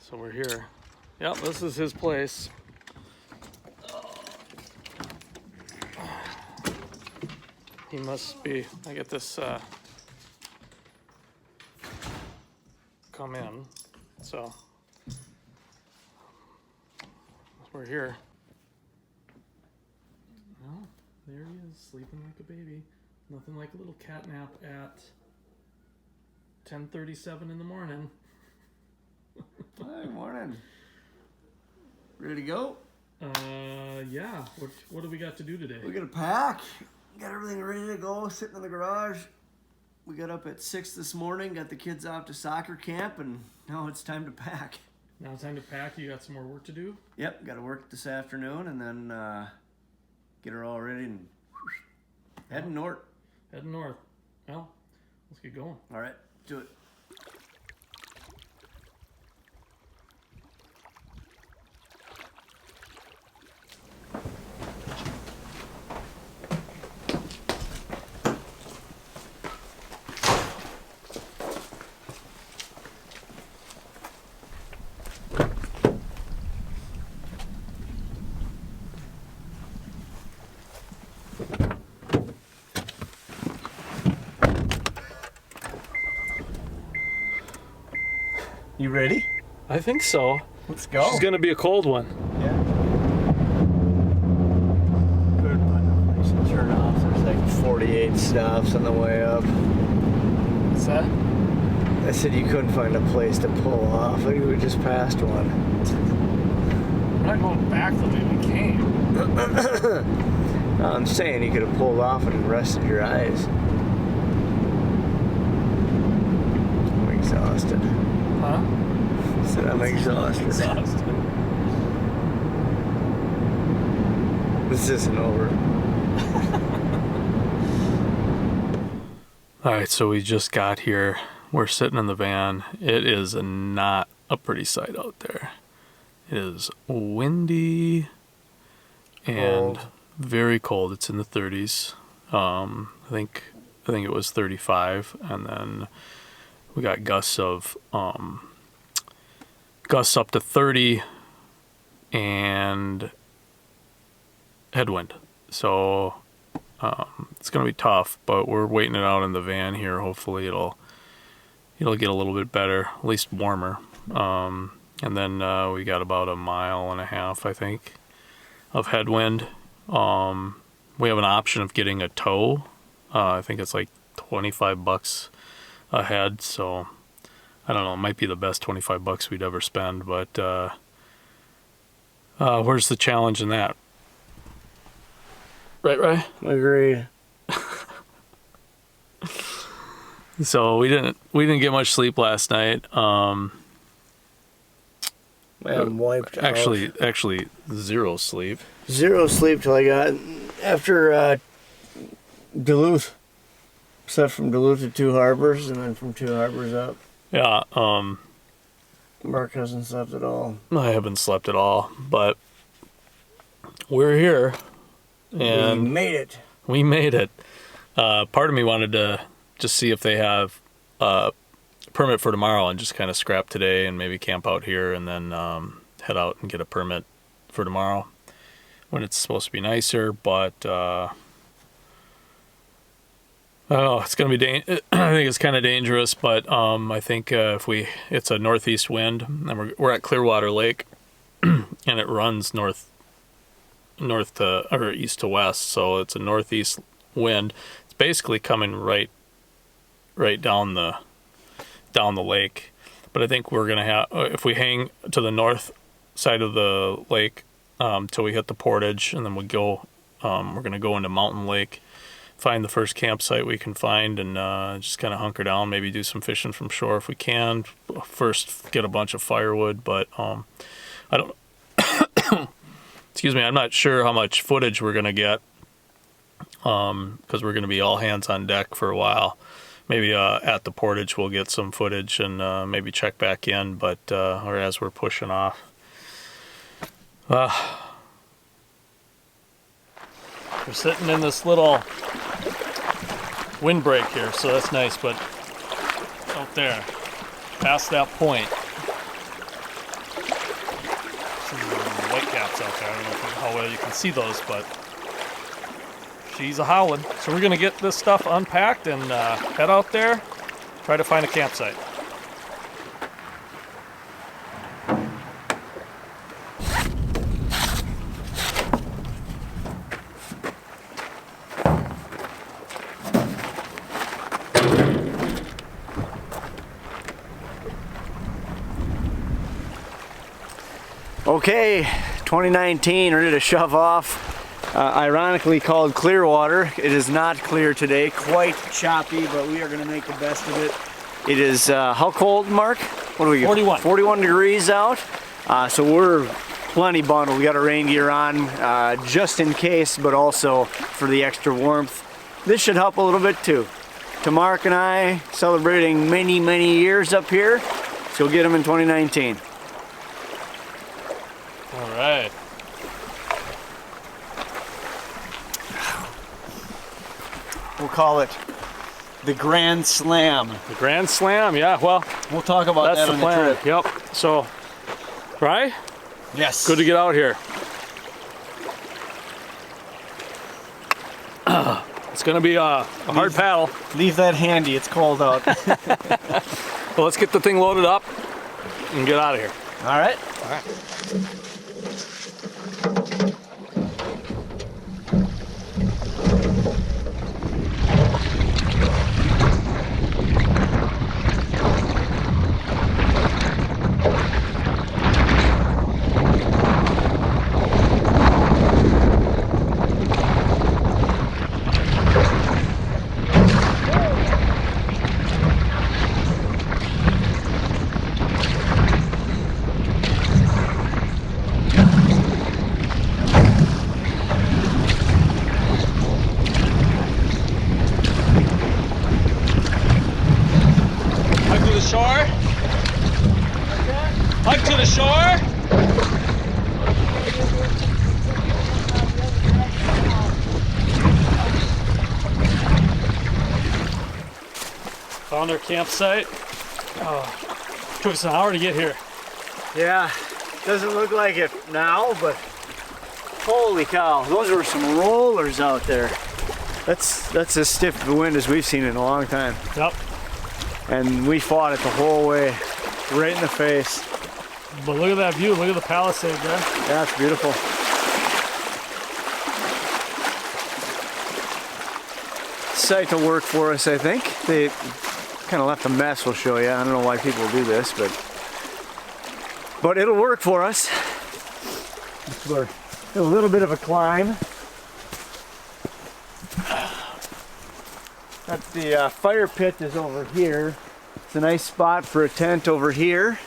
So we're here. Yep, this is his place. He must be, I get this come in, so we're here. Oh, there he is, sleeping like a baby. Nothing like a little cat nap at 10:37 in the morning. Hi, morning. Ready to go? Yeah. What do we got to do today? We got to pack. Got everything ready to go, sitting in the garage. We got up at 6 this morning, got the kids off to soccer camp, and now it's time to pack. Now it's time to pack. You got some more work to do? Yep, got to work this afternoon, and then get her all ready and heading north. Heading north. Well, let's get going. All right, do it. You ready? I think so. Let's go. She's gonna be a cold one. Yeah. Couldn't find a place to turn off. There's like 48 stops on the way up. What's that? I said you couldn't find a place to pull off. Like we just passed one. We're not going back the way we came. I'm saying you could have pulled off and rested your eyes. I'm exhausted. Huh? I said I'm exhausted. This isn't over. All right, so we just got here. We're sitting in the van. It is not a pretty sight out there. It is windy and Cold. very cold. It's in the 30s. I think it was 35, and then we got gusts up to 30 and headwind. So it's gonna be tough, but we're waiting it out in the van here. Hopefully it'll get a little bit better, at least warmer. And then we got about 1.5 miles, I think, of headwind. We have an option of getting a tow. I think it's like $25 a head, so I don't know, it might be the best $25 we'd ever spend, but where's the challenge in that? Right? Agreed. So we didn't get much sleep last night. I'm wiped out. Actually, zero sleep. Zero sleep till I got after Duluth. Except from Duluth to Two Harbors, and then from Two Harbors up. Yeah. Mark hasn't slept at all. I haven't slept at all, but we're here, and we made it. We made it. Part of me wanted to just see if they have a permit for tomorrow and just kind of scrap today and maybe camp out here and then head out and get a permit for tomorrow when it's supposed to be nicer, but I don't know, it's going to be I think it's kind of dangerous, but I think it's a northeast wind, and we're at Clearwater Lake, and it runs north to, or east to west, so it's a northeast wind. It's basically coming right down the lake, but I think we're gonna have, if we hang to the north side of the lake till we hit the portage, and then we're gonna go into Mountain Lake, find the first campsite we can find, and just kind of hunker down, maybe do some fishing from shore if we can. First get a bunch of firewood, but I don't excuse me, I'm not sure how much footage we're gonna get, because we're gonna be all hands on deck for a while. Maybe at the portage we'll get some footage and maybe check back in, but or as we're pushing off. We're sitting in this little windbreak here, so that's nice, but out there, past that point, some whitecaps out there. I don't know how well you can see those, but she's a howling. So we're gonna get this stuff unpacked and head out there, try to find a campsite. Okay, 2019, ready to shove off. Ironically called Clearwater. It is not clear today, quite choppy, but we are going to make the best of it. It is, how cold, Mark? What do we get? 41. 41 degrees out. So we're plenty bundled. We got our rain gear on just in case, but also for the extra warmth. This should help a little bit too. To Mark and I, celebrating many, many years up here, so we'll get them in 2019. All right. We'll call it the Grand Slam. The Grand Slam, yeah, well, We'll talk about that's that the on plan. the trip. Yep. So, right? Yes. Good to get out here. It's gonna be a hard paddle. Leave that handy, it's cold out. Well, let's get the thing loaded up and get out of here. All right. All right. Hug to the shore. Hug to the shore. Found our campsite. Took us an hour to get here. Yeah, doesn't look like it now, but holy cow, those were some rollers out there. That's as stiff of a wind as we've seen in a long time. Yep. And we fought it the whole way, right in the face. But look at that view. Look at the palisade there. Yeah, it's beautiful. Site will work for us, I think. They kind of left a mess, we'll show you. I don't know why people do this, but it'll work for us. We're a little bit of a climb. That's the fire pit is over here. It's a nice spot for a tent over here.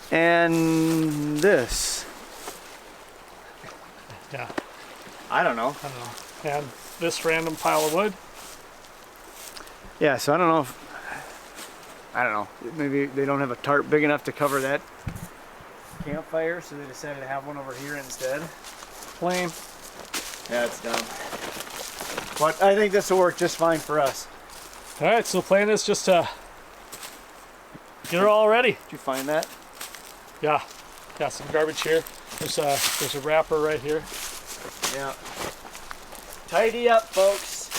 And this. Yeah. I don't know. I don't know. And this random pile of wood. Yeah, so I don't know if, maybe they don't have a tarp big enough to cover that campfire, so they decided to have one over here instead. Lame. Yeah, it's dumb. But I think this will work just fine for us. All right, so the plan is just to get her all ready. Did you find that? Yeah. Got some garbage here. There's a wrapper right here. Yeah. Tidy up, folks.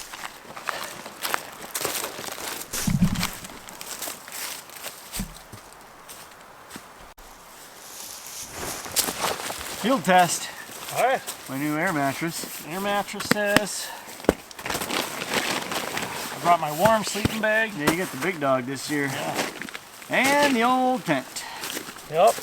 Field test. All right. My new air mattress. Air mattresses. I brought my warm sleeping bag. Yeah, you got the big dog this year. Yeah. And the old tent. Yep.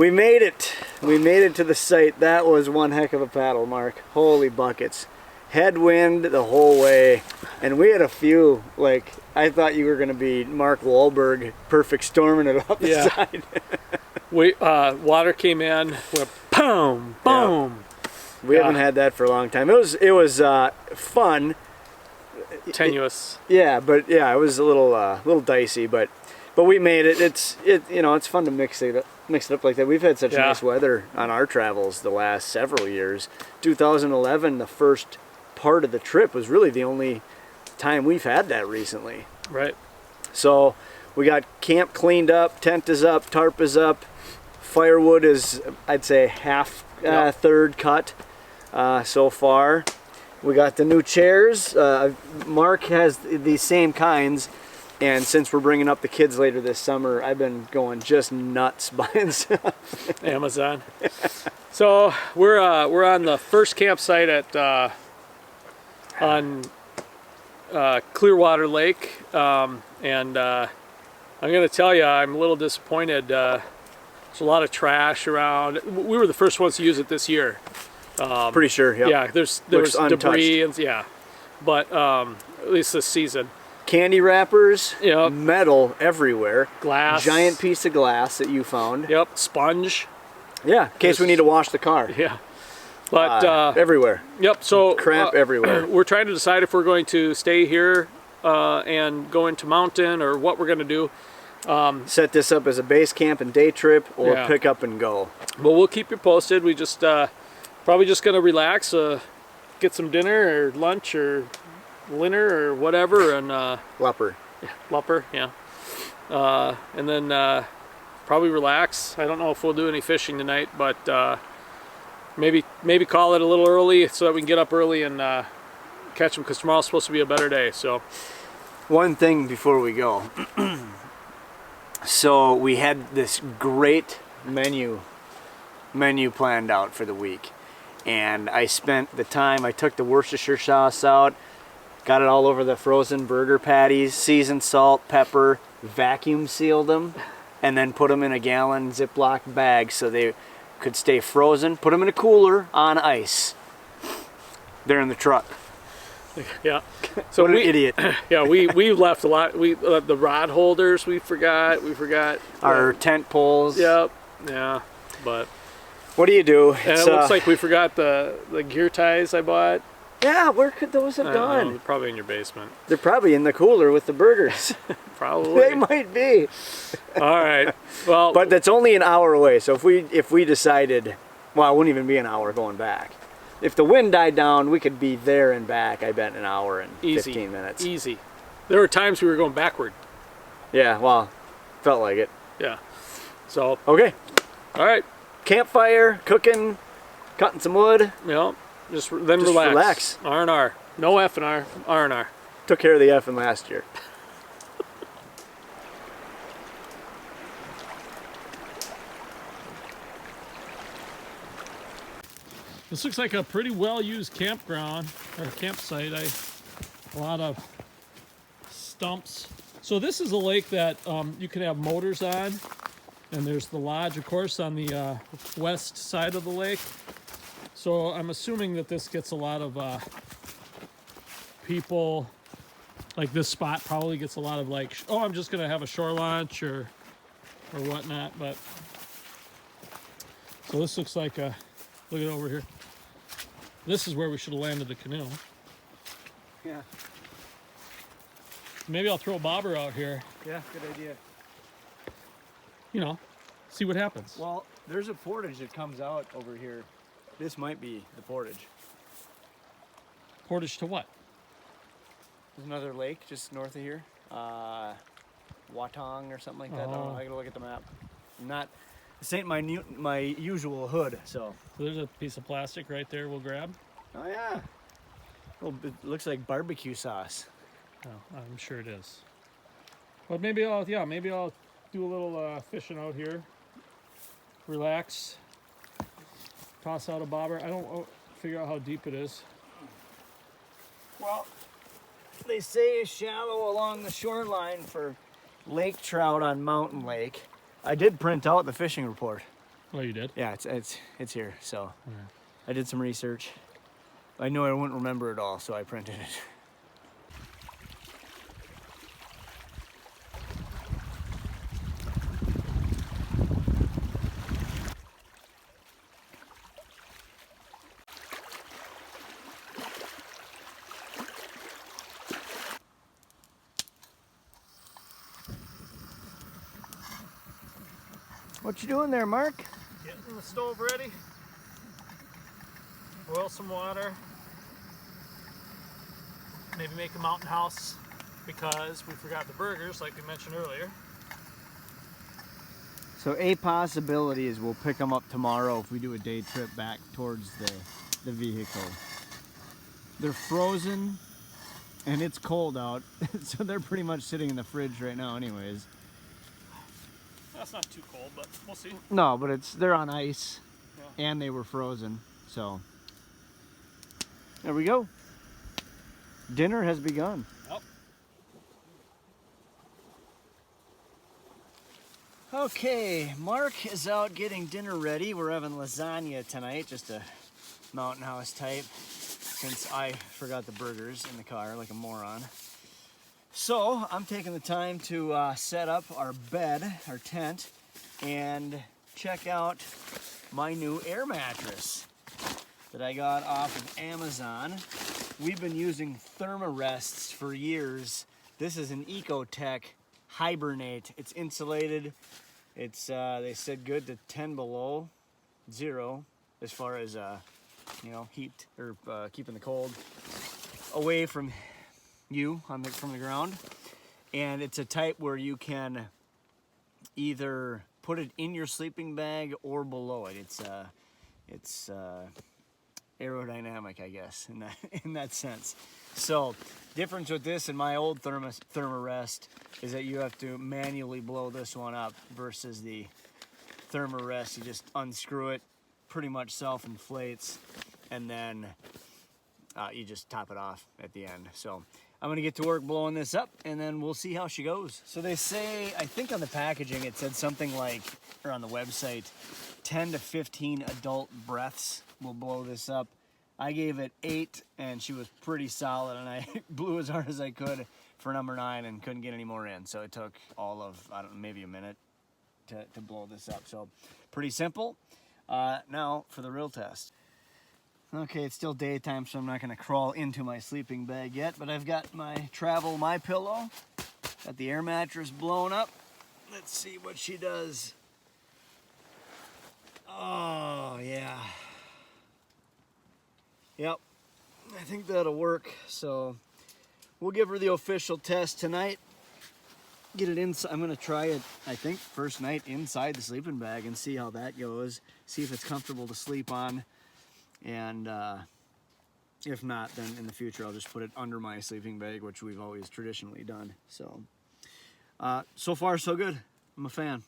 We made it. We made it to the site. That was one heck of a paddle, Mark. Holy buckets. Headwind the whole way. And we had a few, like, I thought you were going to be Mark Wahlberg, perfect storming it up the side. Water came in, went boom, boom. Yeah. We haven't had that for a long time. It was fun. Tenuous. Yeah, but yeah, it was a little dicey, but we made it. It's fun to mix it up like that. We've had such nice weather on our travels the last several years. 2011, the first part of the trip, was really the only time we've had that recently. Right. So we got camp cleaned up, tent is up, tarp is up, firewood is, I'd say, third cut so far. We got the new chairs. Mark has these same kinds, and since we're bringing up the kids later this summer, I've been going just nuts buying stuff. Amazon. So we're on the first campsite at on Clearwater Lake, and I'm going to tell you, I'm a little disappointed. There's a lot of trash around. We were the first ones to use it this year. Pretty sure, yep. Yeah. There was debris and but at least this season. Candy wrappers, metal everywhere, glass, giant piece of glass that you found. Yep, sponge. Yeah, in case we need to wash the car. Yeah, but everywhere. Yep. So crap everywhere. We're trying to decide if we're going to stay here and go into mountain or what we're going to do. Set this up as a base camp and day trip, or pick up and go. But we'll keep you posted. We just probably just gonna relax, get some dinner or lunch or dinner or whatever, and Leper. Leper, yeah. And then probably relax. I don't know if we'll do any fishing tonight, but maybe call it a little early so that we can get up early and catch them, because tomorrow's supposed to be a better day. So one thing before we go. So we had this great menu planned out for the week, and I spent the time, I took the Worcestershire sauce out, got it all over the frozen burger patties, seasoned salt, pepper, vacuum sealed them, and then put them in a gallon Ziploc bag so they could stay frozen. Put them in a cooler on ice. They're in the truck. Yeah. So what an idiot. Yeah, we left a lot. We the rod holders we forgot. Our tent poles. Yep. Yeah. But what do you do? And it looks like we forgot the gear ties I bought. Yeah, where could those have gone? Know, probably in your basement. They're probably in the cooler with the burgers. Probably. They might be. All right. Well, but that's only an hour away. So if we decided, well, it wouldn't even be an hour going back. If the wind died down, we could be there and back, I bet, in an hour and 15 minutes. Easy. There were times we were going backward. Yeah, well, felt like it. Yeah. So. Okay. All right. Campfire, cooking, cutting some wood. Yeah. Just relax. R&R. No F&R. R&R. Took care of the F in last year. This looks like a pretty well-used campground or campsite. A lot of stumps. So this is a lake that you can have motors on, and there's the lodge, of course, on the west side of the lake. So I'm assuming that this gets a lot of people. Like this spot probably gets a lot of like, oh, I'm just gonna have a shore launch or whatnot. But so this looks like a. Look at it over here. This is where we should have landed the canoe. Yeah. Maybe I'll throw a bobber out here. Yeah, good idea. You know, see what happens. Well, there's a portage that comes out over here. This might be the portage. Portage to what? There's another lake just north of here. Watong or something like that. I don't know. I gotta look at the map. This ain't my usual hood, so. There's a piece of plastic right there we'll grab. Oh yeah. Well, it looks like barbecue sauce. Oh, I'm sure it is. But maybe I'll do a little fishing out here. Relax. Toss out a bobber. I don't figure out how deep it is. Well, they say it's shallow along the shoreline for lake trout on Mountain Lake. I did print out the fishing report. Oh, you did? Yeah, it's here. So I did some research. I knew I wouldn't remember it all, so I printed it. What you doing there, Mark? Getting the stove ready. Boil some water. Maybe make a mountain house because we forgot the burgers like we mentioned earlier. So a possibility is we'll pick them up tomorrow if we do a day trip back towards the vehicle. They're frozen and it's cold out, so they're pretty much sitting in the fridge right now anyways. That's not too cold, but we'll see. No, but they're on ice, Yeah. and they were frozen, so there we go. Dinner has begun. Yep. Okay, Mark is out getting dinner ready. We're having lasagna tonight, just a mountain house type, since I forgot the burgers in the car like a moron. So I'm taking the time to set up our bed, our tent, and check out my new air mattress that I got off of Amazon. We've been using Thermarests for years. This is an Ecotech Hibernate. It's insulated. It's they said good to 10 below zero as far as heat or keeping the cold away from you from the ground. And it's a type where you can either put it in your sleeping bag or below it. It's aerodynamic, I guess, in that sense. So difference with this and my old Thermarest is that you have to manually blow this one up versus the Thermarest. You just unscrew it, pretty much self-inflates, and then you just top it off at the end. So I'm gonna get to work blowing this up, and then we'll see how she goes. So they say, I think on the packaging it said something like, or on the website, 10 to 15 adult breaths will blow this up. I gave it 8, and she was pretty solid, and I blew as hard as I could for number 9 and couldn't get any more in. So it took all of, I don't know, maybe a minute to blow this up. So pretty simple. Now for the real test. Okay, it's still daytime, so I'm not gonna crawl into my sleeping bag yet, but I've got my My Pillow, got the air mattress blown up. Let's see what she does. Oh, yeah. Yep, I think that'll work. So we'll give her the official test tonight. Get it inside. I'm gonna try it, I think, first night inside the sleeping bag and see how that goes. See if it's comfortable to sleep on. And if not, then in the future I'll just put it under my sleeping bag, which we've always traditionally done. So, so far so good. I'm a fan.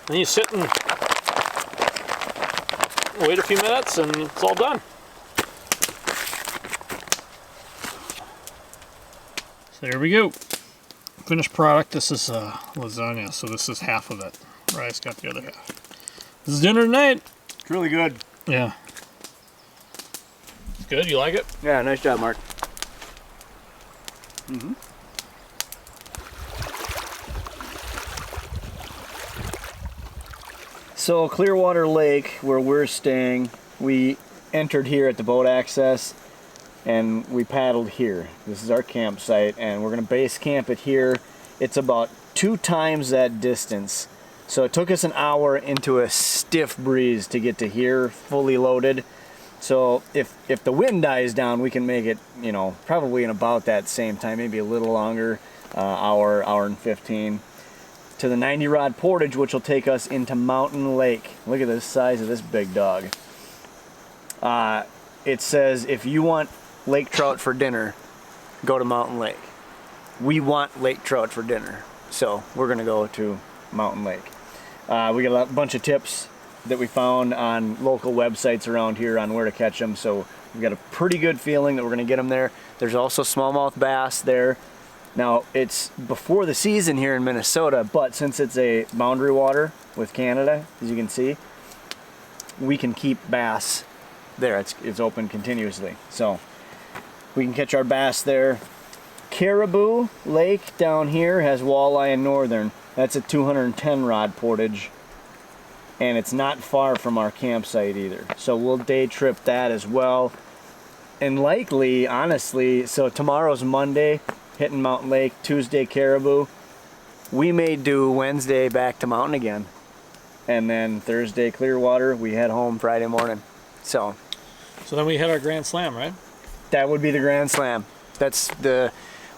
Then you sit in wait a few minutes, and it's all done. So there we go. Finished product. This is lasagna, so this is half of it. Rice got the other half. This is dinner tonight. It's really good. Yeah. It's good. You like it? Yeah, nice job, Mark. Mm-hmm. So Clearwater Lake, where we're staying, we entered here at the boat access and we paddled here. This is our campsite and we're gonna base camp it here. It's about 2 times that distance. So it took us an hour into a stiff breeze to get to here, fully loaded. So if the wind dies down, we can make it, you know, probably in about that same time, maybe a little longer, hour and 15. To the 90 rod portage, which will take us into Mountain Lake. Look at the size of this big dog. It says if you want lake trout for dinner, go to Mountain Lake. We want lake trout for dinner, so we're gonna go to Mountain Lake. We got a bunch of tips that we found on local websites around here on where to catch them, so we've got a pretty good feeling that we're gonna get them there. There's also smallmouth bass there. Now, it's before the season here in Minnesota, but since it's a boundary water with Canada, as you can see, we can keep bass there. It's open continuously. So we can catch our bass there. Caribou Lake down here has walleye and northern. That's a 210 rod portage. And it's not far from our campsite either. So we'll day trip that as well. And likely, honestly, so tomorrow's Monday, hitting Mountain Lake, Tuesday Caribou. We may do Wednesday back to Mountain again. And then Thursday Clearwater, we head home Friday morning. So then we hit our Grand Slam, right? that would be the Grand Slam.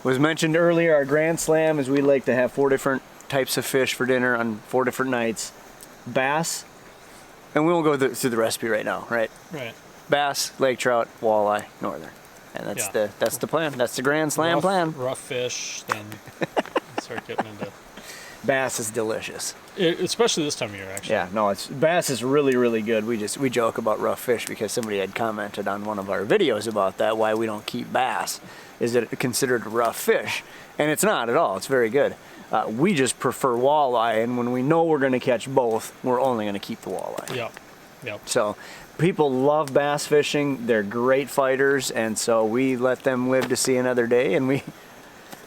Was mentioned earlier, our Grand Slam is we like to have 4 different types of fish for dinner on 4 different nights. Bass, and we won't go through the recipe right now, right? Right. Bass, lake trout, walleye, northern. And that's the plan. That's the Grand Slam plan. Rough fish, then start getting into. Bass is delicious. Especially this time of year, actually. Yeah, no, bass is really, really good. We joke about rough fish because somebody had commented on one of our videos about that, why we don't keep bass. Is it considered a rough fish? And it's not at all. It's very good. We just prefer walleye, and when we know we're going to catch both, we're only going to keep the walleye. Yep. So people love bass fishing. They're great fighters, and so we let them live to see another day. And we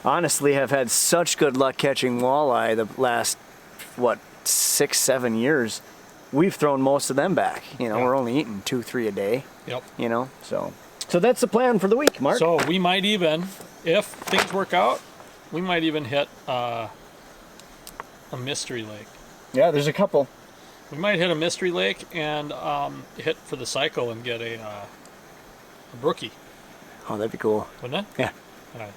honestly have had such good luck catching walleye the last, 6-7 years. We've thrown most of them back. We're only eating 2-3 a day. Yep. So that's the plan for the week, Mark. So we might even, if things work out, we might even hit a mystery lake. Yeah, there's a couple. We might hit a mystery lake and hit for the cycle and get a brookie. Oh, that'd be cool. Wouldn't it? Yeah. All right.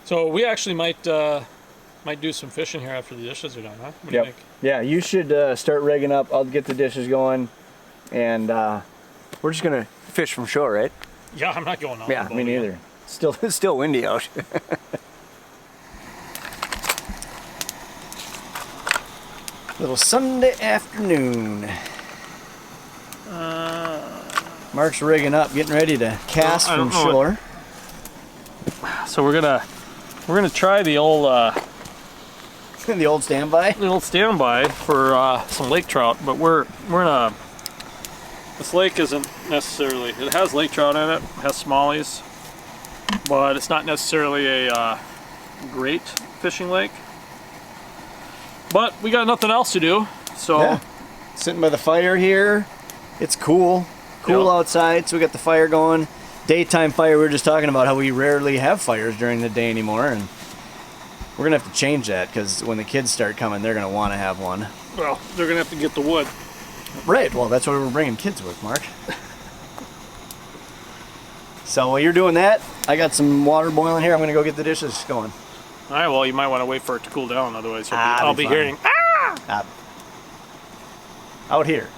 So we actually might do some fishing here after the dishes are done, huh? What do you think? Yeah, you should start rigging up. I'll get the dishes going, and we're just gonna fish from shore, right? Yeah, I'm not going out. Yeah, me neither. It's still windy out. Little Sunday afternoon. Mark's rigging up, getting ready to cast from shore. So we're gonna try the old the old standby. The old standby for some lake trout, but we're in a. This lake isn't necessarily. It has lake trout in it. It has smallies, but it's not necessarily a great fishing lake. But we got nothing else to do, so yeah. Sitting by the fire here. It's cool outside, so we got the fire going. Daytime fire. We were just talking about how we rarely have fires during the day anymore, and we're gonna have to change that because when the kids start coming, they're gonna want to have one. Well, they're gonna have to get the wood. Right. Well, that's what we're bringing kids with, Mark. So while you're doing that, I got some water boiling here. I'm gonna go get the dishes going. All right. Well, you might want to wait for it to cool down, otherwise I'll be hearing out here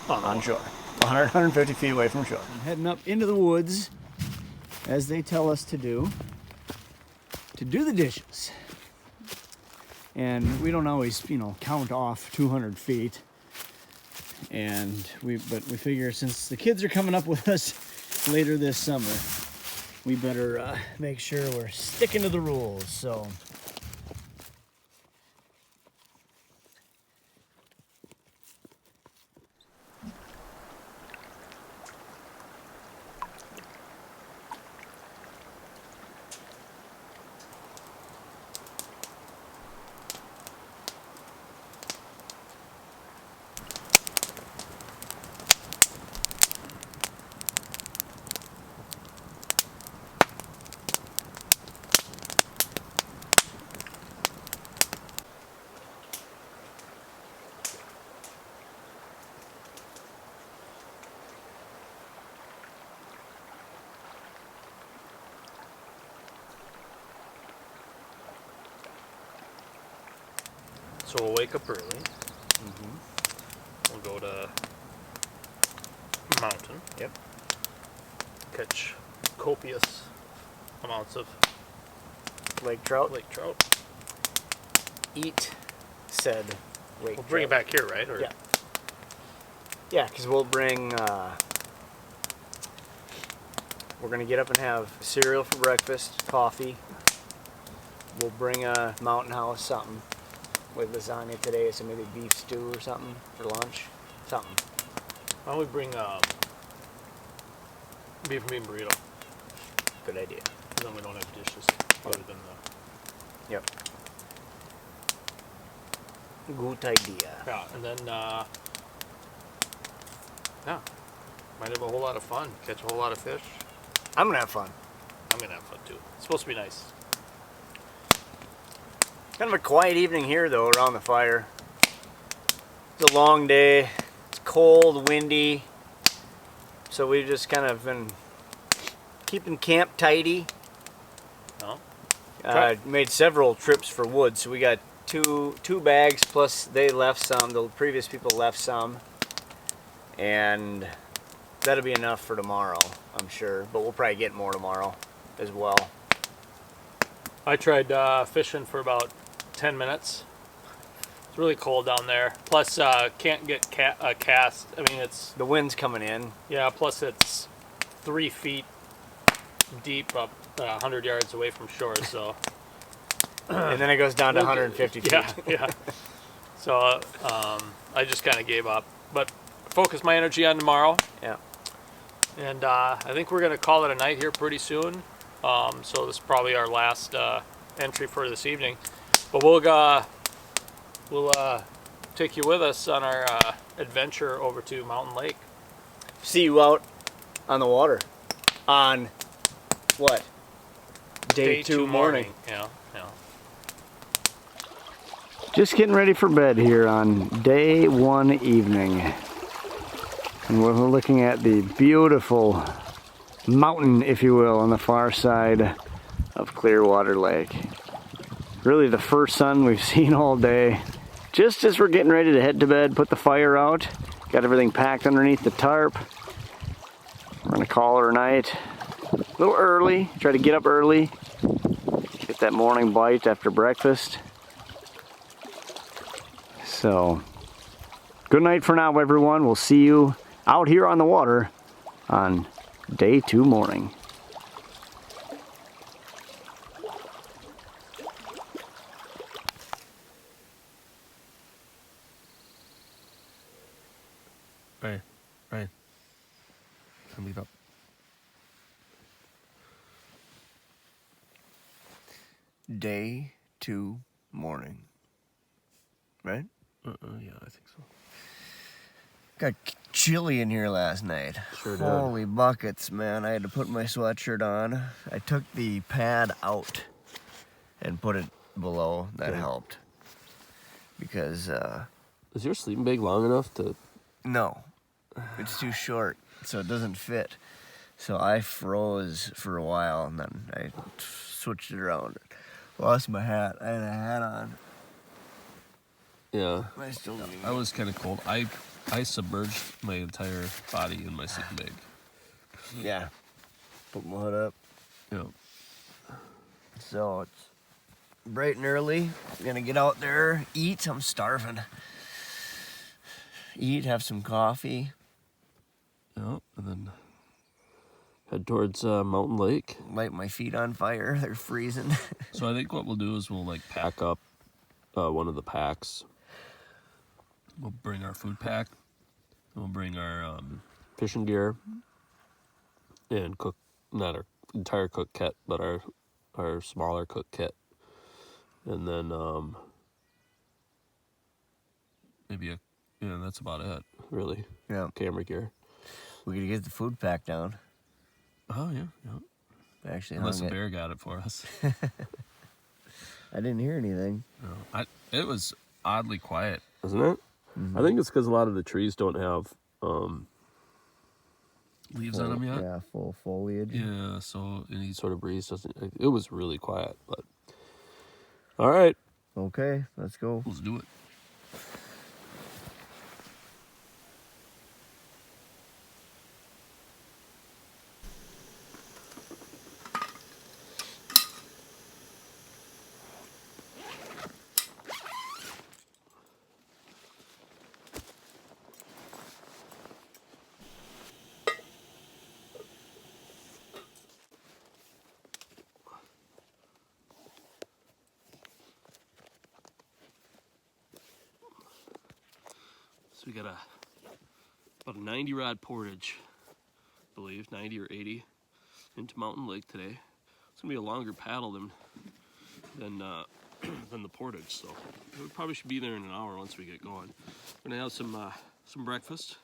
on shore, 150 feet away from shore. I'm heading up into the woods, as they tell us to do the dishes. And we don't always, count off 200 feet. But we figure since the kids are coming up with us later this summer, we better make sure we're sticking to the rules. So. So we'll wake up early. We'll go to mountain. Yep. Catch copious amounts of Lake trout. Eat said lake We'll bring it back here, right? Or Yeah. Yeah, because we'll bring. We're gonna get up and have cereal for breakfast, coffee. We'll bring a Mountain House something with lasagna today, so maybe beef stew or something for lunch. Something. Why don't we bring beef and bean burrito? Good idea. Then we don't have dishes other than the. Yep. Good idea. Yeah, and then might have a whole lot of fun. Catch a whole lot of fish. I'm gonna have fun. I'm gonna have fun too. It's supposed to be nice. Kind of a quiet evening here though, around the fire. It's a long day. It's cold, windy. So we've just kind of been keeping camp tidy. No. Made several trips for wood, so we got two bags plus they left some. The previous people left some, and that'll be enough for tomorrow, I'm sure. But we'll probably get more tomorrow as well. I tried fishing for about 10 minutes. It's really cold down there. Plus, can't get a cast. I mean, it's The wind's coming in. yeah. Plus, it's 3 feet deep, up 100 yards away from shore. So And then it goes down to 150 feet. yeah. So I just kind of gave up, but focus my energy on tomorrow. Yeah. And I think we're gonna call it a night here pretty soon. So this is probably our last entry for this evening. But we'll take you with us on our adventure over to Mountain Lake. See you out on the water on what? Day 2 morning. Yeah. Just getting ready for bed here on day 1 evening. And we're looking at the beautiful mountain, if you will, on the far side of Clearwater Lake. Really the first sun we've seen all day. Just as we're getting ready to head to bed, put the fire out, got everything packed underneath the tarp. We're gonna call it a night. A little early, try to get up early, get that morning bite after breakfast. So, good night for now, everyone. We'll see you out here on the water on day 2 morning. Ryan, come leave up. Day 2 morning. Right? Yeah, I think so. Got chilly in here last night. Sure did. Holy buckets, man. I had to put my sweatshirt on. I took the pad out and put it below. That helped. Because, Is your sleeping bag long enough to... no. It's too short, so it doesn't fit. So I froze for a while, and then I switched it around. Lost my hat. I had a hat on. Yeah. I still I was kind of cold. I submerged my entire body in my sleeping bag. Yeah. Put my hood up. Yeah. So it's bright and early. Gonna get out there, eat. I'm starving. eat, have some coffee. Yep, and then head towards Mountain Lake. Light my feet on fire. They're freezing. So I think what we'll do is we'll like pack up one of the packs. We'll bring our food pack. We'll bring our fishing gear and cook, not our entire cook kit, but our smaller cook kit. And then maybe that's about it, really. Yeah. Camera gear. We're gonna get the food pack down. Oh yeah, yeah. Actually, Unless the bear got it for us. I didn't hear anything. No, it was oddly quiet, isn't it? Mm-hmm. I think it's because a lot of the trees don't have leaves on them yet. Yeah, full foliage. Yeah, so any sort of breeze doesn't. It was really quiet, but all right. Okay, let's go. Let's do it. So we got about a 90 rod portage, I believe, 90 or 80, into Mountain Lake today. It's gonna be a longer paddle than the portage, so we probably should be there in an hour once we get going. We're gonna have some breakfast.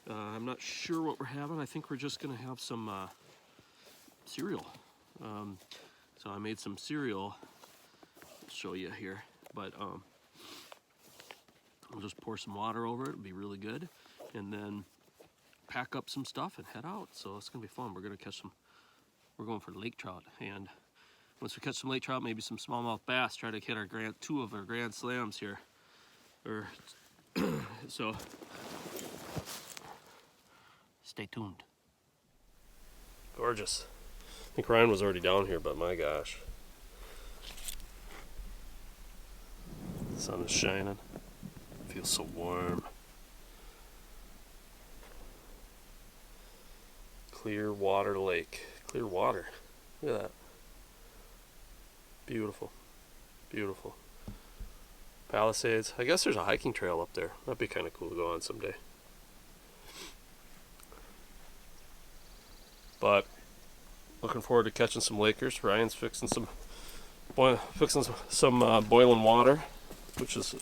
I'm not sure what we're having. I think we're just gonna have some cereal. So I made some cereal. I'll show you here, but I'll just pour some water over it. It'll be really good, and then pack up some stuff and head out. So it's gonna be fun. We're gonna catch some. We're going for lake trout, and once we catch some lake trout, maybe some smallmouth bass. Try to hit our two of our grand slams here. So stay tuned. Gorgeous. I think Ryan was already down here, but my gosh, the sun is shining. It feels so warm. Clear water lake. Clear water. Look at that. Beautiful. Beautiful. Palisades. I guess there's a hiking trail up there. That'd be kind of cool to go on someday. But looking forward to catching some Lakers. Ryan's fixing some boiling water, which is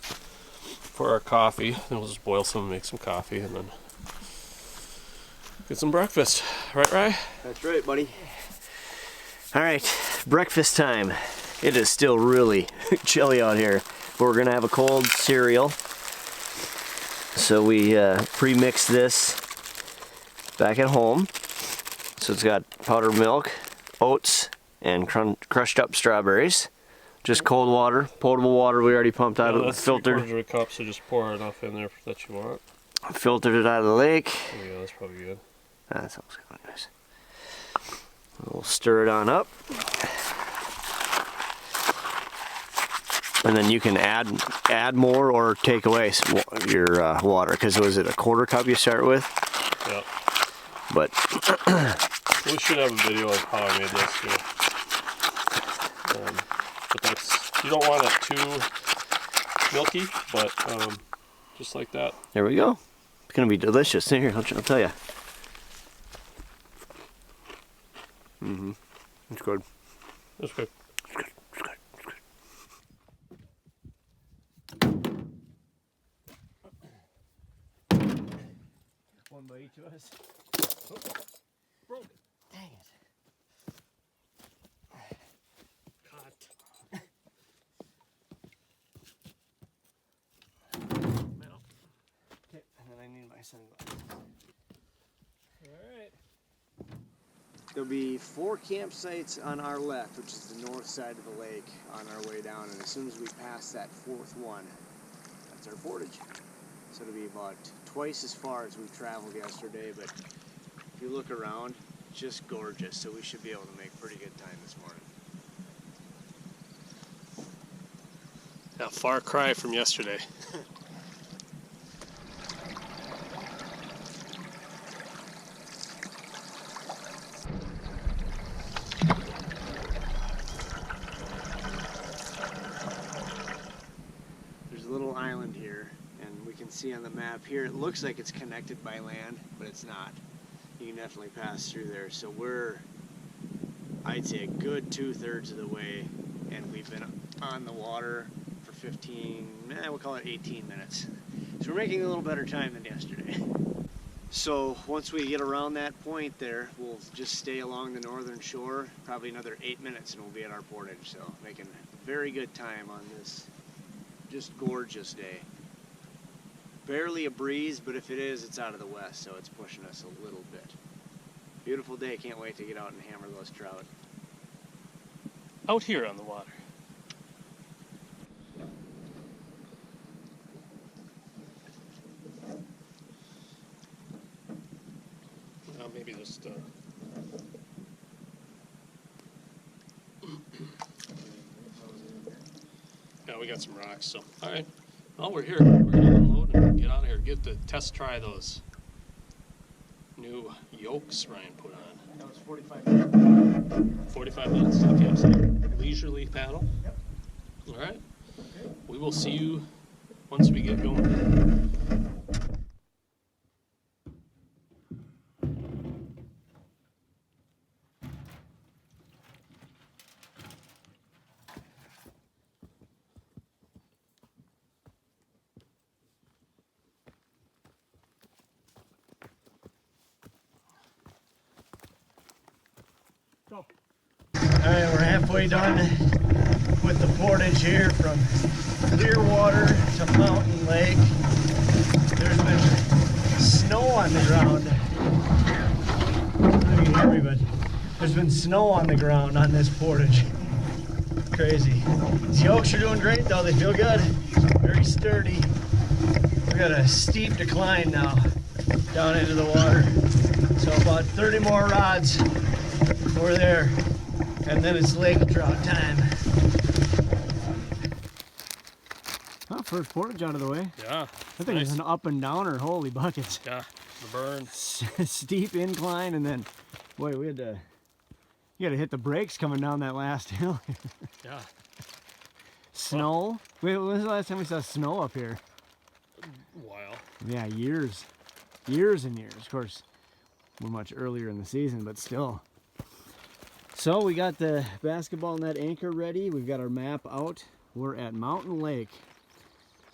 for our coffee. Then we'll just boil some and make some coffee, and then get some breakfast. Right, Ryan? That's right, buddy. All right, breakfast time. It is still really chilly out here, but we're gonna have a cold cereal. So we pre-mixed this back at home. So it's got powdered milk, oats, and crushed up strawberries. Just cold water, potable water. We already pumped out of the filter. That's 3/4 cup, so just pour enough in there that you want. Filtered it out of the lake. Yeah, that's probably good. That sounds good, guys. We'll stir it on up. And then you can add more or take away your water, because was it a 1/4 cup you start with? Yeah. But we should have a video of how I made this too. But you don't want it too milky, but just like that. There we go. It's gonna be delicious. Here, I'll tell you. It's good. That's good. It's good. It's good. It's good. One by each of us. Oh, broke it. Dang it. Cut. Okay, and then I need my sunglasses. Alright. There'll be 4 campsites on our left, which is the north side of the lake, on our way down, and as soon as we pass that 4th one, that's our portage. So it'll be about twice as far as we traveled yesterday, but if you look around, it's just gorgeous, so we should be able to make pretty good time this morning. Yeah, far cry from yesterday. see on the map here, it looks like it's connected by land, but it's not. You can definitely pass through there. So we're, I'd say, a good 2/3 of the way, and we've been on the water for 15, we'll call it 18 minutes. So we're making a little better time than yesterday. So once we get around that point there, we'll just stay along the northern shore, probably another 8 minutes, and we'll be at our portage. So making very good time on this just gorgeous day. Barely a breeze, but if it is, it's out of the west, so it's pushing us a little bit. Beautiful day, can't wait to get out and hammer those trout. Out here on the water. Maybe just yeah, we got some rocks, so all right. Well, we're here. We're gonna unload and get out of here. Get to test try those new yokes Ryan put on. That was 45 minutes. 45 minutes to the campsite. Leisurely paddle. Yep. All right. Okay. We will see you once we get going. Alright, we're halfway done with the portage here from Clearwater to Mountain Lake. There's been snow on the ground. I don't know if you can hear me, but there's been snow on the ground on this portage. Crazy. These yokes are doing great though, they feel good. Very sturdy. We got a steep decline now down into the water. So about 30 more rods, we're there. And then it's lake trout time. Well, first portage out of the way. Yeah. I think it's an up and downer, holy buckets. Yeah, the burn. Steep incline, and then, boy, you had to hit the brakes coming down that last hill. Yeah. Snow? Wait, when was the last time we saw snow up here? A while. Yeah, years. Years and years. Of course, we're much earlier in the season, but still. So we got the basketball net anchor ready. We've got our map out. We're at Mountain Lake.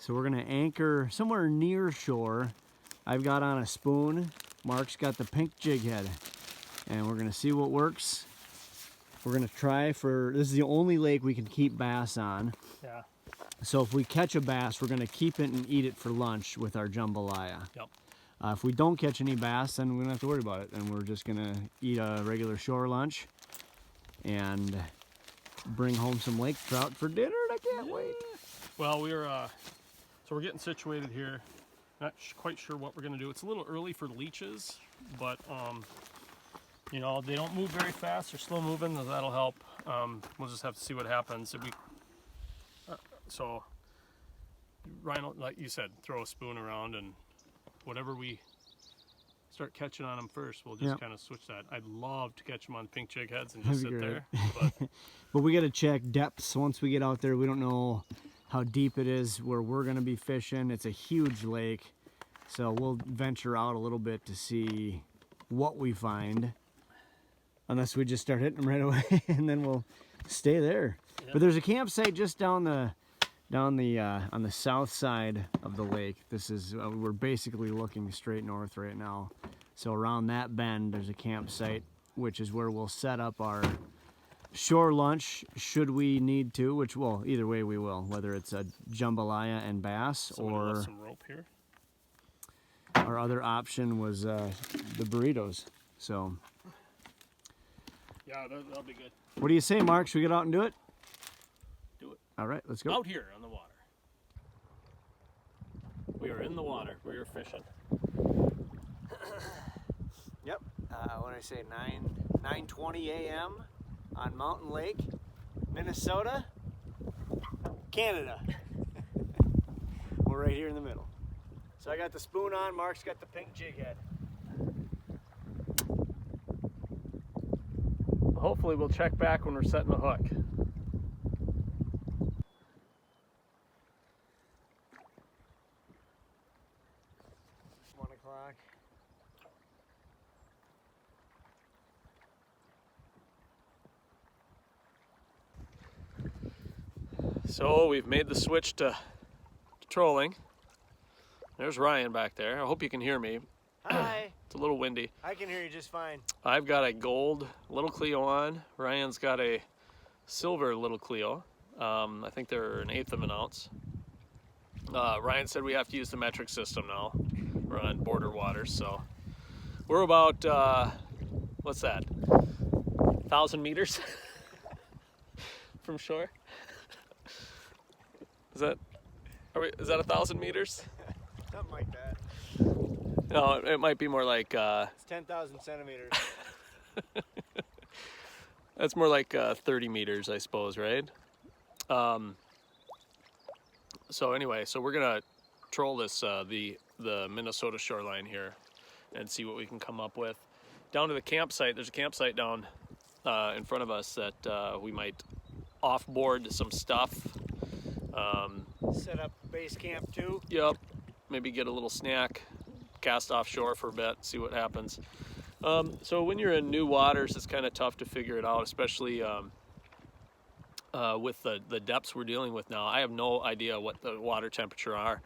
So we're gonna anchor somewhere near shore. I've got on a spoon. Mark's got the pink jig head. And we're gonna see what works. We're gonna try for, this is the only lake we can keep bass on. Yeah. So if we catch a bass, we're gonna keep it and eat it for lunch with our jambalaya. Yep. If we don't catch any bass, then we don't have to worry about it. And we're just gonna eat a regular shore lunch and bring home some lake trout for dinner. I can't wait. Well, so we're getting situated here. Not quite sure what we're gonna do. It's a little early for leeches, but you know, they don't move very fast. They're slow moving, so that'll help. We'll just have to see what happens. If we, so Ryan, like you said, throw a spoon around, and whatever we start catching on them first, we'll just kind of switch that. I'd love to catch them on pink jig heads and just sit there. But we got to check depths once we get out there. We don't know how deep it is where we're going to be fishing. It's a huge lake, so we'll venture out a little bit to see what we find, unless we just start hitting them right away and then we'll stay there. Yeah. But there's a campsite just on the on the south side of the lake. This is we're basically looking straight north right now. So around that bend there's a campsite, which is where we'll set up our shore lunch should we need to, which, well, either way we will, whether it's a jambalaya and bass or some rope here. Our other option was the burritos. So yeah, that'll be good. What do you say, Mark? Should we get out and do it? Do it. All right, let's go. Out here on the water. We are in the water. We are fishing. Yep. When I say 9:20 a.m. on Mountain Lake, Minnesota, Canada. We're right here in the middle. So I got the spoon on. Mark's got the pink jig head. Hopefully we'll check back when we're setting the hook. So we've made the switch to trolling. There's Ryan back there. I hope you can hear me. Hi. It's a little windy. I can hear you just fine. I've got a gold little Clio on. Ryan's got a silver little Clio. I think they're 1/8 of an ounce. Ryan said we have to use the metric system now. We're on border waters, so we're about, what's that? 1,000 meters from shore? Is that 1,000 meters? Something like that. No, it might be more like, It's 10,000 centimeters. that's more like 30 meters, I suppose, right? So anyway, so we're gonna troll this, the Minnesota shoreline here and see what we can come up with. Down to the campsite, there's a campsite down in front of us that we might offboard some stuff. Set up base camp too. Yep, maybe get a little snack, cast offshore for a bit, see what happens. So when you're in new waters, it's kind of tough to figure it out, especially with the depths we're dealing with now. I have no idea what the water temperature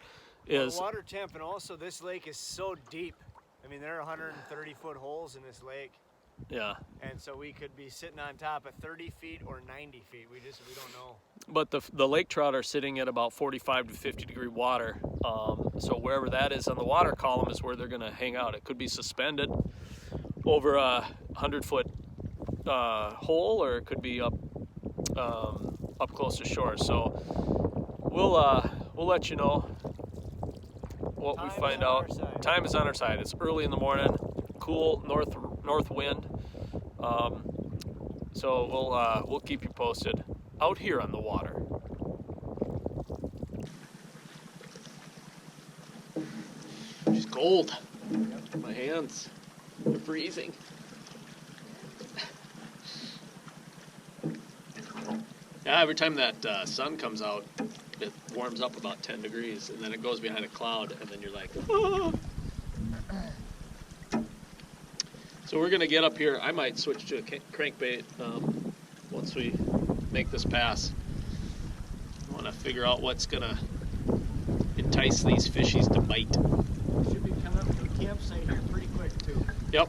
is. The water temp, and also this lake is so deep. I mean, there are 130-foot holes in this lake. Yeah. And so we could be sitting on top of 30 feet or 90 feet. We don't know. But the lake trout are sitting at about 45 to 50 degree water. So wherever that is on the water column is where they're going to hang out. It could be suspended over a 100-foot hole, or it could be up close to shore. So we'll let you know what we find out. Time is on our side. It's early in the morning, cool north wind. So we'll keep you posted out here on the water. She's cold. My hands are freezing. Yeah, every time that sun comes out, it warms up about 10 degrees, and then it goes behind a cloud, and then you're like, ah. So we're gonna get up here. I might switch to a crankbait once we make this pass. I want to figure out what's gonna entice these fishies to bite. Should be coming up to the campsite here pretty quick too. Yep,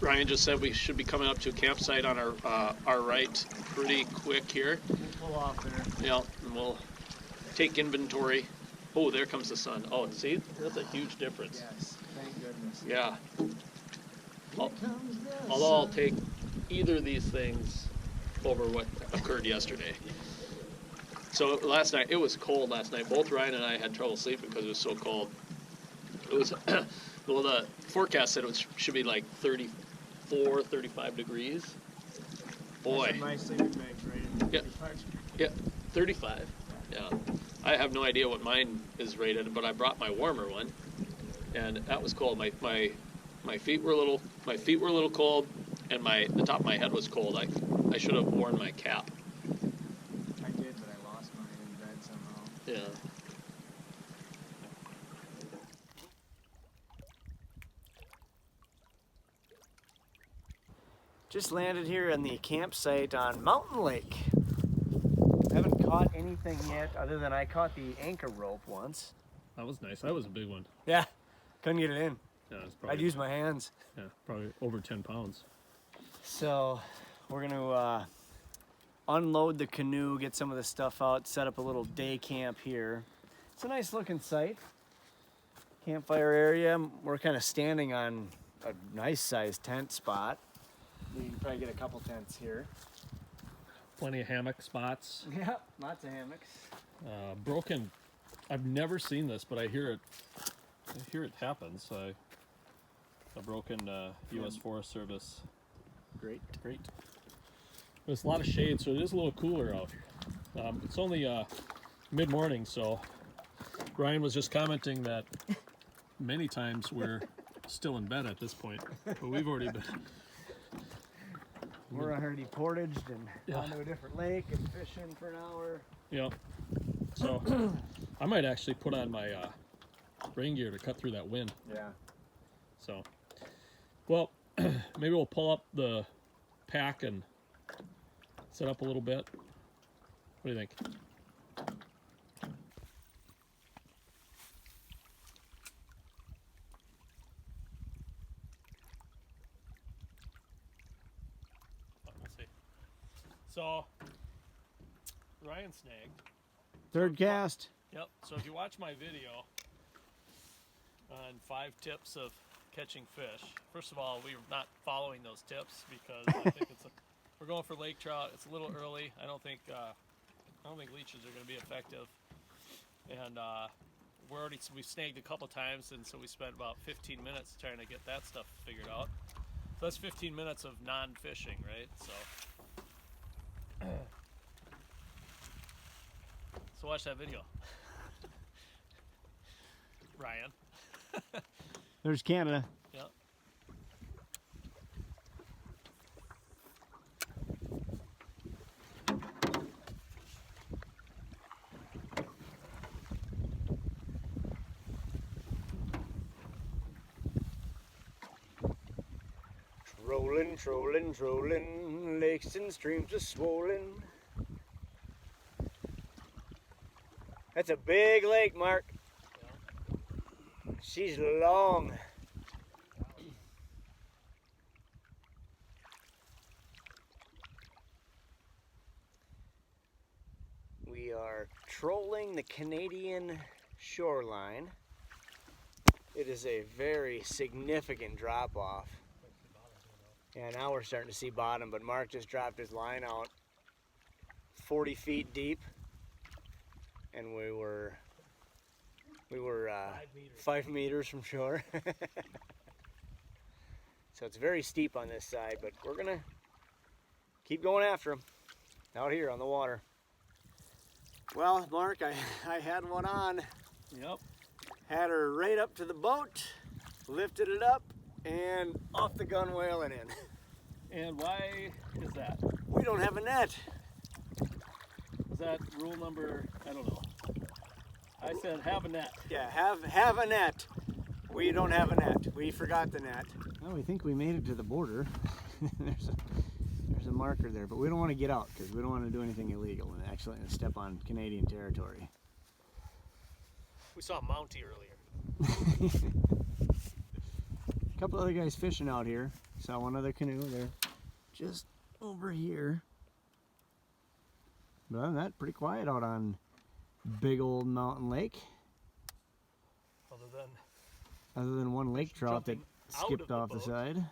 Ryan just said we should be coming up to a campsite on our right pretty quick here. We'll pull off there. Yeah, and we'll take inventory. Oh, there comes the sun. Oh, see, that's a huge difference. Yes, thank goodness. Yeah. Although I'll take either of these things over what occurred yesterday. So last night, it was cold last night. Both Ryan and I had trouble sleeping because it was so cold. It was, well, the forecast said it should be like 34, 35 degrees. Boy. My sleeping bag's rated. Yeah. 35. Yeah. I have no idea what mine is rated, but I brought my warmer one, and that was cold. My feet were a little cold, and the top of my head was cold. I should have worn my cap. I did, but I lost mine in bed somehow. Yeah. Just landed here on the campsite on Mountain Lake. Haven't caught anything yet, other than I caught the anchor rope once. That was nice. That was a big one. Yeah, couldn't get it in. Yeah, it's probably, I'd use my hands. Yeah, probably over 10 pounds. So we're gonna unload the canoe, get some of the stuff out, set up a little day camp here. It's a nice looking site. Campfire area. We're kind of standing on a nice sized tent spot. We can probably get a couple tents here. Plenty of hammock spots. Yeah, lots of hammocks. Broken. I've never seen this, but I hear it happens. A broken U.S. Forest Service. Great. There's a lot of shade, so it is a little cooler out here. It's only mid-morning, so Ryan was just commenting that many times we're still in bed at this point, but we've already been. We're already portaged and gone to a different lake and fishing for an hour. Yeah. So I might actually put on my rain gear to cut through that wind. Yeah. So, well, maybe we'll pull up the pack and set up a little bit. What do you think? So, Ryan snagged. Third cast. Yep. So if you watch my video on 5 tips of catching fish, first of all, we're not following those tips because I think we're going for lake trout. It's a little early. I don't think leeches are going to be effective, and we've snagged a couple times, and so we spent about 15 minutes trying to get that stuff figured out. So that's 15 minutes of non-fishing, right? So watch that video. Ryan. There's Canada. Yep. Trolling, trolling, trolling, lakes and streams are swollen. That's a big lake, Mark. Yeah. She's long. We are trolling the Canadian shoreline. It is a very significant drop off. Yeah, now we're starting to see bottom, but Mark just dropped his line out 40 feet deep, and we were 5 meters from shore. So it's very steep on this side, but we're gonna keep going after him out here on the water. Well, Mark, I had one on. Yep. Had her right up to the boat, lifted it up, and off the gunwale and in. And why is that? We don't have a net. Was that rule number? I don't know. I said have a net. Yeah, have a net. We don't have a net. We forgot the net. Well, we think we made it to the border. there's a marker there, but we don't want to get out because we don't want to do anything illegal and actually step on Canadian territory. We saw a Mountie earlier. A couple other guys fishing out here. Saw one other canoe there, just over here. But other than that, pretty quiet out on big old mountain lake. Other than one lake trout that skipped off the side.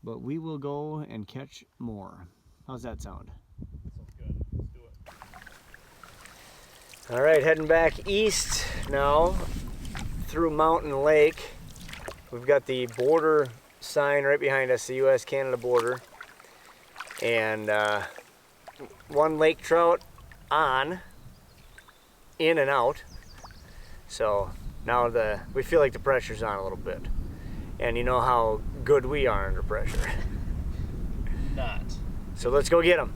But we will go and catch more. How's that sound? Sounds good. Let's do it. All right, heading back east now through Mountain Lake. We've got the border sign right behind us, the U.S.-Canada border. And one lake trout on, in and out. So now we feel like the pressure's on a little bit. And you know how good we are under pressure. Not. So let's go get them.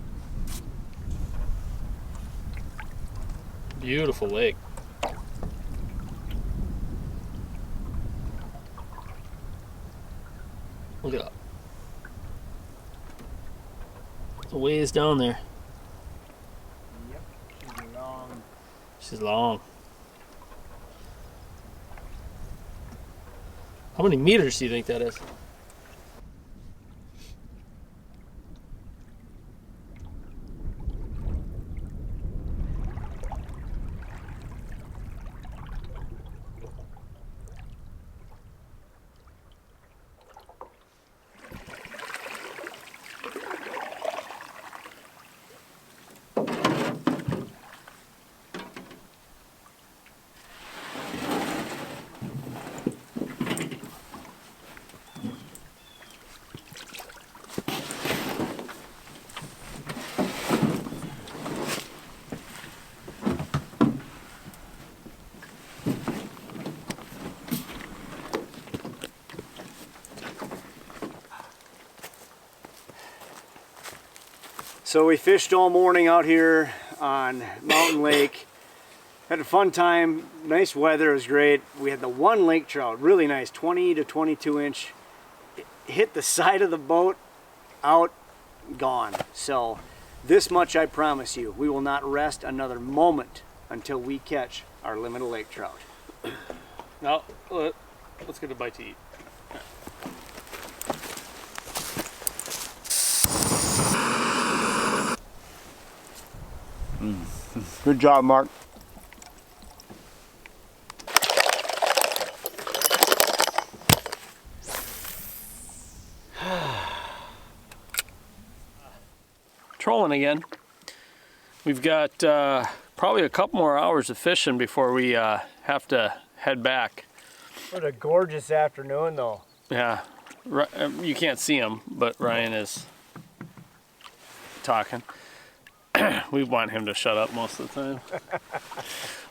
Beautiful lake. Look at that. It's a ways down there. Yep, she's long. She's long. How many meters do you think that is? So we fished all morning out here on Mountain Lake. Had a fun time, nice weather, it was great. We had the one lake trout, really nice, 20 to 22 inch. It hit the side of the boat, out, gone. So this much I promise you, we will not rest another moment until we catch our limit of lake trout. Now, let's get a bite to eat. Good job, Mark. Trolling again. We've got probably a couple more hours of fishing before we have to head back. What a gorgeous afternoon, though. Yeah, you can't see him, but Ryan is talking. We want him to shut up most of the time.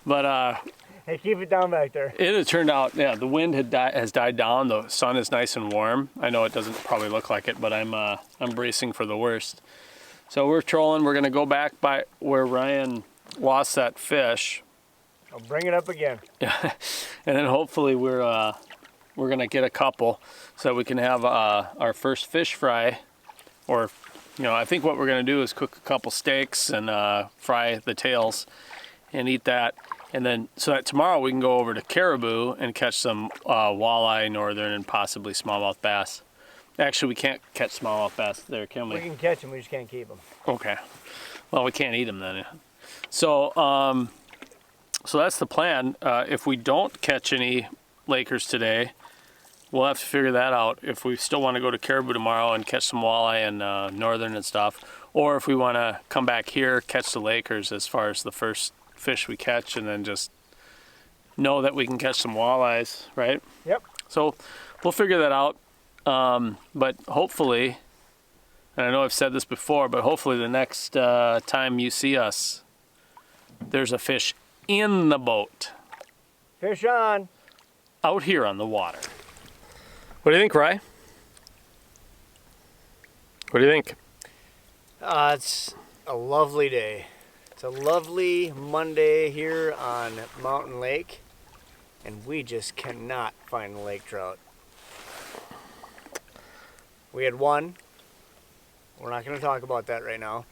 But Hey, keep it down back there. it had turned out, yeah, the wind has died down. The sun is nice and warm. I know it doesn't probably look like it, but I'm bracing for the worst. So we're trolling. We're gonna go back by where Ryan lost that fish. I'll bring it up again. Yeah, and then hopefully we're gonna get a couple so that we can have our first fish fry, or I think what we're gonna do is cook a couple steaks and fry the tails and eat that, and then so that tomorrow we can go over to Caribou and catch some walleye, northern, and possibly smallmouth bass. Actually, we can't catch smallmouth bass there, can we? We can catch them, we just can't keep them. Okay. Well, we can't eat them then. So, so that's the plan. If we don't catch any Lakers today, we'll have to figure that out. If we still want to go to Caribou tomorrow and catch some walleye and northern and stuff, or if we want to come back here, catch the Lakers as far as the first fish we catch, and then just know that we can catch some walleyes, right? Yep. So we'll figure that out. But hopefully, and I know I've said this before, but hopefully the next time you see us, there's a fish in the boat. Fish on. Out here on the water. What do you think, Rye? What do you think? It's a lovely day. It's a lovely Monday here on Mountain Lake, and we just cannot find the lake trout. We had one. We're not going to talk about that right now.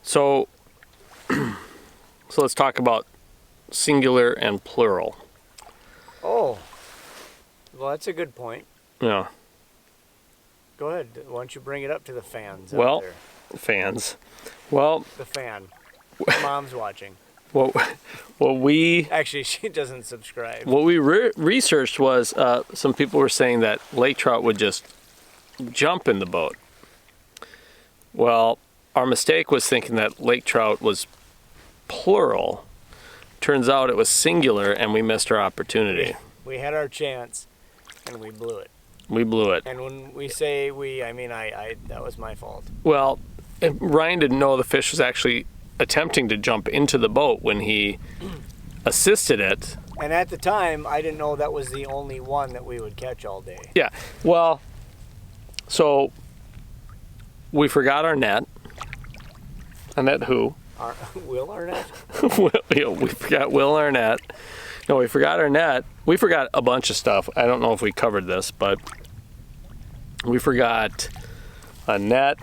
So let's talk about singular and plural. Oh, well, that's a good point. Yeah. Go ahead. Why don't you bring it up to the fans Well, out there? fans. Well, The fan. Mom's watching. what we Actually, she doesn't subscribe. What we researched was some people were saying that lake trout would just jump in the boat. Well, our mistake was thinking that lake trout was plural. Turns out it was singular, and we missed our opportunity. We had our chance, and we blew it. We blew it. And when we say we, I mean I that was my fault. Well, Ryan didn't know the fish was actually attempting to jump into the boat when he assisted it. And at the time, I didn't know that was the only one that we would catch all day. Yeah. Well, so we forgot our net. A net who? Will Arnett? We forgot Will Arnett. No, we forgot our net. We forgot a bunch of stuff. I don't know if we covered this, but we forgot a net.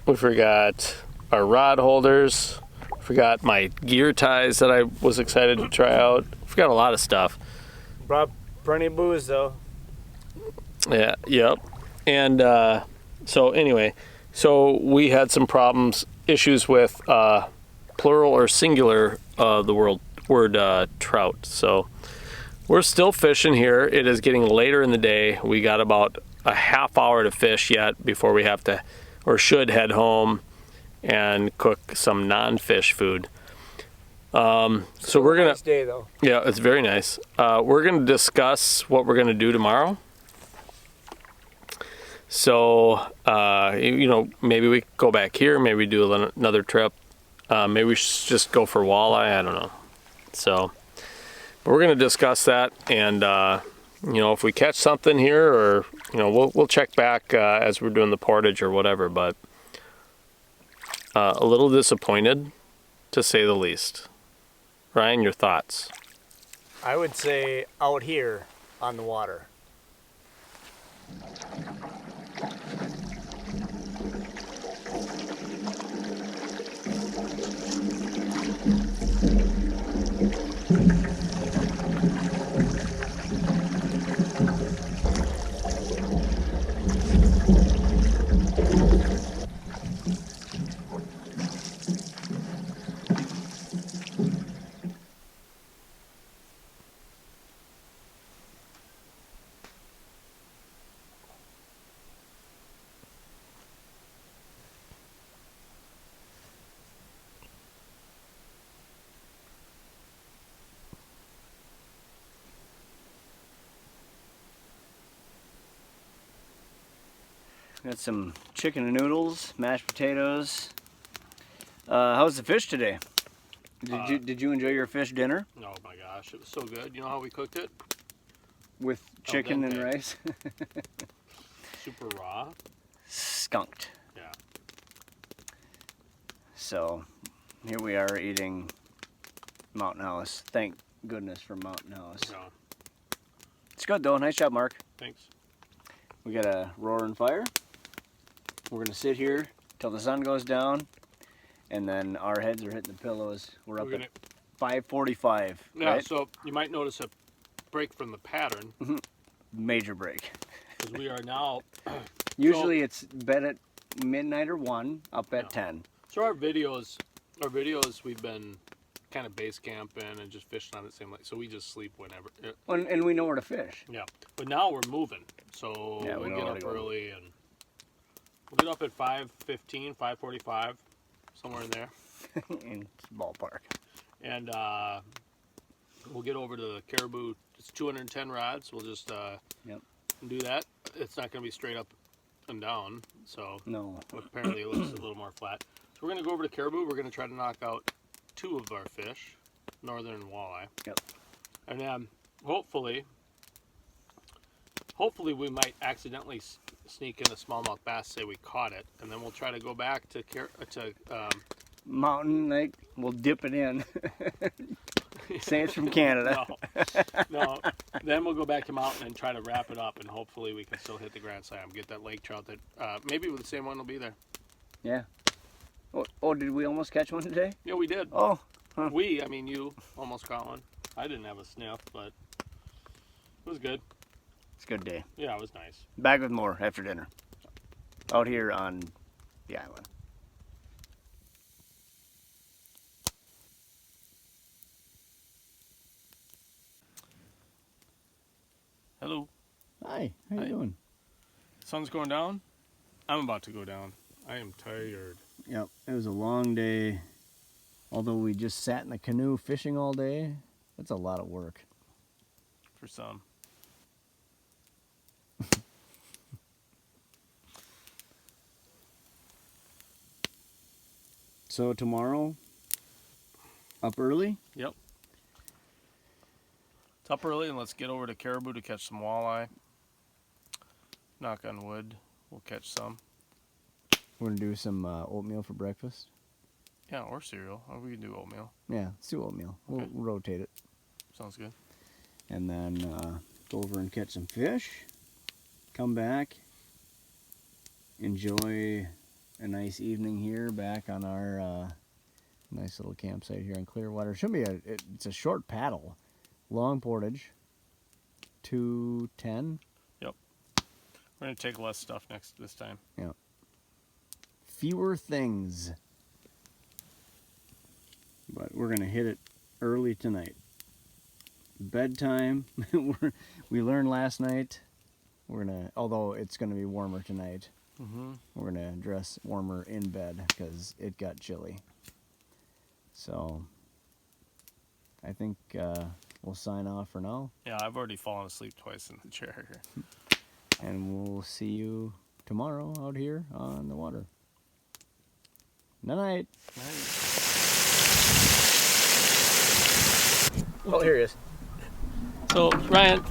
We forgot our rod holders. Forgot my gear ties that I was excited to try out. Forgot a lot of stuff. Brought plenty of booze though. Yeah, yep. And so anyway, so we had some issues with plural or singular the word trout. So we're still fishing here. It is getting later in the day. We got about a half hour to fish yet before we have to or should head home and cook some non-fish food. So we're gonna. Nice day though. Yeah, it's very nice. We're gonna discuss what we're gonna do tomorrow. So maybe we go back here. Maybe we do another trip. Maybe we should just go for walleye. I don't know. So, but we're gonna discuss that, and if we catch something here, or we'll check back as we're doing the portage or whatever. But a little disappointed, to say the least. Ryan, your thoughts? I would say out here on the water. Got some chicken and noodles, mashed potatoes. How's the fish today? Did you enjoy your fish dinner? Oh my gosh, it was so good. You know how we cooked it? With chicken and dente. rice? Super raw. Skunked. Yeah. So here we are eating Mountain House. Thank goodness for Mountain House. No, It's good though. Nice job, Mark. thanks. We got a roaring fire. We're gonna sit here till the sun goes down, and then our heads are hitting the pillows. We're up at 5:45. Yeah, right? so you might notice a break from the pattern Major break. because we are now. Usually it's bed at midnight or 1, up at 10. So our videos we've been kind of base camping and just fishing on the same lake. So we just sleep whenever. And we know where to fish. Yeah, but now we're moving, so Yeah, we we know get where up to go. early and we'll get up at 5:15, 5:45, somewhere in there, In ballpark. and we'll get over to the Caribou. It's 210 rods. We'll just do that. It's not going to be straight up and down, so No. apparently it looks a little more flat. So we're going to go over to Caribou. We're going to try to knock out 2 of our fish, northern walleye. Yep. And then hopefully we might accidentally sneak in a smallmouth bass, say we caught it, and then we'll try to go back to Mountain Lake, we'll dip it in. Say it's from Canada. no. Then we'll go back to mountain and try to wrap it up, and hopefully we can still hit the Grand Slam, get that lake trout that maybe the same one will be there. Yeah. Oh, did we almost catch one today? Yeah, we did. Oh. Huh. I mean you almost caught one. I didn't have a sniff, but it was good. It's a good day. Yeah, it was nice. Back with more after dinner. Out here on the island. Hello. Hi, how Hi. you doing? Sun's going down. I'm about to go down. I am tired. Yep, it was a long day. Although we just sat in the canoe fishing all day, that's a lot of work. For some. So tomorrow, up early? Yep. It's up early and let's get over to Caribou to catch some walleye. Knock on wood, we'll catch some. We're gonna do some oatmeal for breakfast. Yeah, or cereal. Or we can do oatmeal. Yeah, let's do oatmeal. Okay. We'll rotate it. Sounds good. And then go over and catch some fish. Come back. Enjoy a nice evening here back on our nice little campsite here in Clearwater. Should be it's a short paddle. Long portage. 210. Yep. We're gonna take less stuff this time. Yeah. Fewer things. But we're gonna hit it early tonight. Bedtime. We learned last night. Although it's gonna be warmer tonight. We're gonna dress warmer in bed because it got chilly. So I think we'll sign off for now, Yeah, I've already fallen asleep twice in the chair here. and we'll see you tomorrow out here on the water. Night. Oh, here he is. So Ryan,